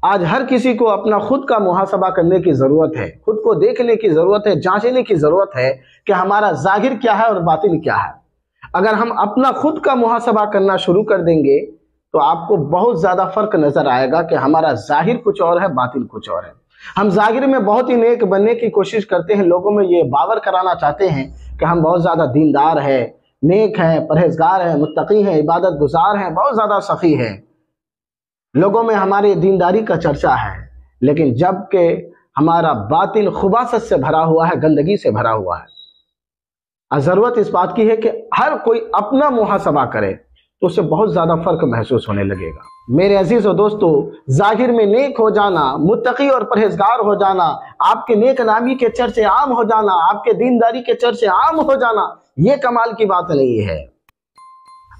आज हर किसी को अपना खुद का मुहासबा करने की ज़रूरत है, खुद को देखने की ज़रूरत है, जांचने की ज़रूरत है कि हमारा ज़ाहिर क्या है और बातिन क्या है। अगर हम अपना खुद का मुहासबा करना शुरू कर देंगे तो आपको बहुत ज़्यादा फ़र्क नज़र आएगा कि हमारा ज़ाहिर कुछ और है, बातिन कुछ और है। हम ज़ाहिर में बहुत ही नेक बनने की कोशिश करते हैं, लोगों में ये बावर कराना चाहते हैं कि हम बहुत ज़्यादा दीनदार हैं, नेक हैं, परहेजगार हैं, मुत्तकी हैं, इबादत गुजार हैं, बहुत ज़्यादा सखी हैं। लोगों में हमारे दीनदारी का चर्चा है, लेकिन जबकि हमारा बातिन खुबासत से भरा हुआ है, गंदगी से भरा हुआ है। ज़रूरत इस बात की है कि हर कोई अपना मुहासबा करे तो उससे बहुत ज़्यादा फ़र्क महसूस होने लगेगा। मेरे अजीज़ और दोस्तों, ज़ाहिर में नेक हो जाना, मुत्तकी और परहेजगार हो जाना, आपके नेक नामी के चर्चे आम हो जाना, आपके दीनदारी के चर्चे आम हो जाना, ये कमाल की बात नहीं है।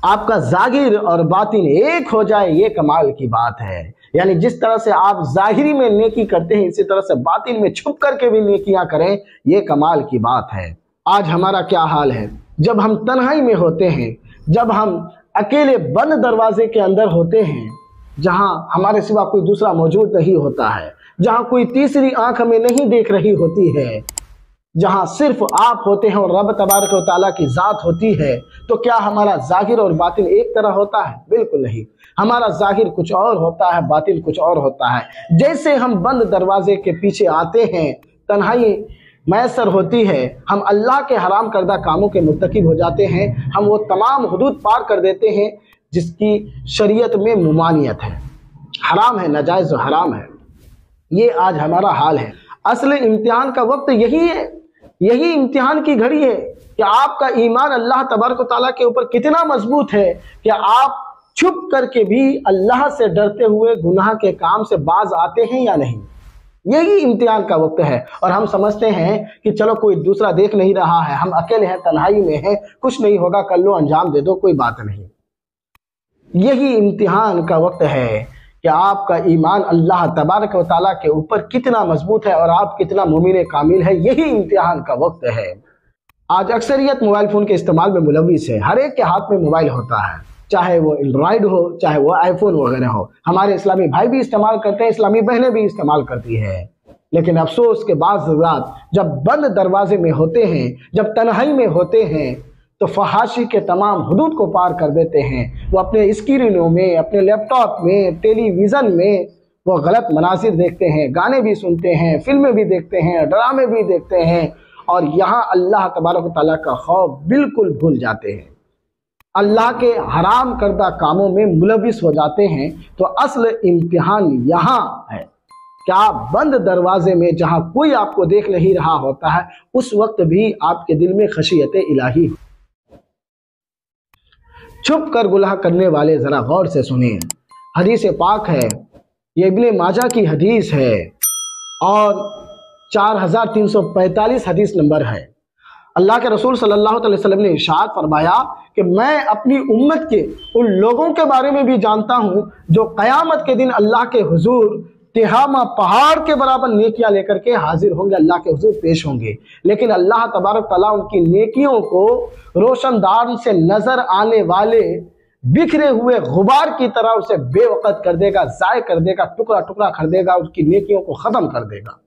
आपका ज़ाहिर और बातिन एक हो जाए, ये कमाल की बात है। यानी जिस तरह से आप ज़ाहिरी में नेकी करते हैं, इसी तरह से बातिन में छुप करके भी नेकियां करें, ये कमाल की बात है। आज हमारा क्या हाल है, जब हम तन्हाई में होते हैं, जब हम अकेले बंद दरवाजे के अंदर होते हैं, जहां हमारे सिवा कोई दूसरा मौजूद नहीं होता है, जहां कोई तीसरी आंख हमें नहीं देख रही होती है, जहां सिर्फ आप होते हैं और रब तबारक व तआला की जात होती है, तो क्या हमारा ज़ाहिर और बातिन एक तरह होता है? बिल्कुल नहीं। हमारा ज़ाहिर कुछ और होता है, बातिन कुछ और होता है। जैसे हम बंद दरवाजे के पीछे आते हैं, तन्हाई मैसर होती है, हम अल्लाह के हराम करदा कामों के मुर्तकिब हो जाते हैं, हम वो तमाम हुदूद पार कर देते हैं जिसकी शरीयत में मुमानियत है, हराम है, नाजायज़ हराम है। ये आज हमारा हाल है। असल इम्तिहान का वक्त यही है, यही इम्तिहान की घड़ी है कि आपका ईमान अल्लाह तबारक व तआला के ऊपर कितना मजबूत है कि आप छुप करके भी अल्लाह से डरते हुए गुनाह के काम से बाज आते हैं या नहीं। यही इम्तिहान का वक्त है। और हम समझते हैं कि चलो कोई दूसरा देख नहीं रहा है, हम अकेले हैं, तन्हाई में हैं, कुछ नहीं होगा, कर लो, अंजाम दे दो, कोई बात नहीं। यही इम्तिहान का वक्त है कि आपका ईमान अल्लाह तबारक व तआला के ऊपर कितना मजबूत है और आप कितना मोमिन कामिल है। यही इम्तिहान का वक्त है। आज अक्सरियत मोबाइल फ़ोन के इस्तेमाल में मुलविस है। हर एक के हाथ में मोबाइल होता है, चाहे वो एंड्रॉयड हो, चाहे वो आईफोन वगैरह हो। हमारे इस्लामी भाई भी इस्तेमाल करते हैं, इस्लामी बहनें भी इस्तेमाल करती है। लेकिन अफसोस के बाद जब बंद दरवाजे में होते हैं, जब तन्हाई में होते हैं, तो फहाशी के तमाम हुदूद को पार कर देते हैं। वो अपने स्क्रीनों में, अपने लैपटॉप में, टेलीविज़न में वो गलत मनासिर देखते हैं, गाने भी सुनते हैं, फिल्में भी देखते हैं, ड्रामे भी देखते हैं, और यहाँ अल्लाह तबारक व तआला का खौफ बिल्कुल भूल जाते हैं, अल्लाह के हराम करदा कामों में मुलविस हो जाते हैं। तो असल इम्तिहान यहाँ है कि आप बंद दरवाजे में, जहाँ कोई आपको देख नहीं रहा होता है, उस वक्त भी आपके दिल में खशियत इलाही हो। छुप कर गुनाह करने वाले ज़रा गौर से सुनिए। हदीस पाक है, ये इब्ने माजा की हदीस है और 4345 हदीस नंबर है। अल्लाह के रसूल सल्लल्लाहु अलैहि वसल्लम ने इरशाद फरमाया कि मैं अपनी उम्मत के उन लोगों के बारे में भी जानता हूँ जो क़यामत के दिन अल्लाह के हुजूर तिहामा पहाड़ के बराबर नेकियां लेकर के हाजिर होंगे, अल्लाह के हुजूर पेश होंगे। लेकिन अल्लाह तबारक तआला उनकी नेकियों को रोशनदान से नजर आने वाले बिखरे हुए गुबार की तरह उसे बेवकत कर देगा, ज़ाय कर देगा, टुकड़ा टुकड़ा कर देगा, उसकी नेकियों को ख़त्म कर देगा।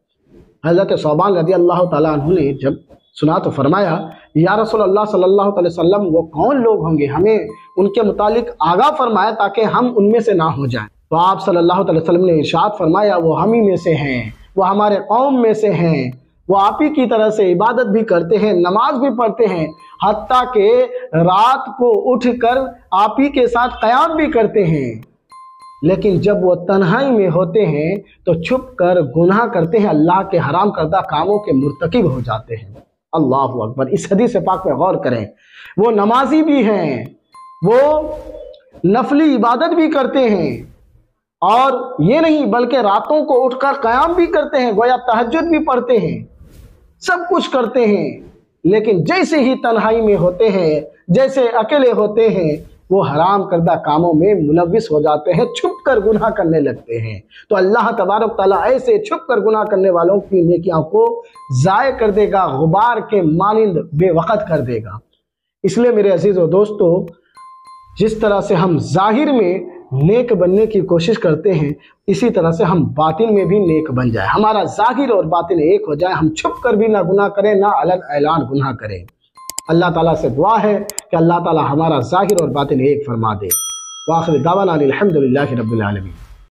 हज़रत सौबान रज़ी अल्लाह तआला अन्हु ने जब सुना तो फरमाया, या रसूल अल्लाह सल्लल्लाहु अलैहि वसल्लम, वो कौन लोग होंगे, हमें उनके मुतालिक आगाह फरमाया ताकि हम उनमें से ना हो जाएं। तो आप सल्लल्लाहु अलैहि वसल्लम ने इरशाद फरमाया, वो हम ही में से हैं, वो हमारे कौम में से हैं, वो आप ही की तरह से इबादत भी करते हैं, नमाज भी पढ़ते हैं, हत्ता के रात को उठ कर आप ही के साथ क़याम भी करते हैं। लेकिन जब वो तन्हाई में होते हैं तो छुप कर गुनाह करते हैं, अल्लाह के हराम करदा कामों के मुर्तकिब हो जाते हैं। अल्लाहु अकबर। इस हदीस पाक में गौर करें, वो नमाजी भी हैं, वो नफली इबादत भी करते हैं, और ये नहीं बल्कि रातों को उठकर क़याम भी करते हैं, गोया तहज्जुद भी पढ़ते हैं, सब कुछ करते हैं। लेकिन जैसे ही तन्हाई में होते हैं, जैसे अकेले होते हैं, वो हराम करदा कामों में मुलविस हो जाते हैं, छुप कर गुनाह करने लगते हैं। तो अल्लाह तबारक तआला ऐसे छुप कर गुनाह करने वालों की नेकियां को ज़ाय कर देगा, गुबार के मानिंद बेवक़्त कर देगा। इसलिए मेरे अजीज़ और दोस्तों, जिस तरह से हम ज़ाहिर में نیک بننے کی کوشش کرتے ہیں، اسی طرح سے ہم باطن میں بھی نیک بن جائیں، ہمارا ظاہر اور باطن ایک ہو جائے، ہم چھپ کر بھی نہ گناہ کریں نہ علن اعلان گناہ کریں۔ اللہ تعالیٰ سے دعا ہے کہ اللہ تعالیٰ ہمارا ظاہر اور باطن ایک فرما دے۔ وآخر دعوانا الحمدللہ رب العالمین۔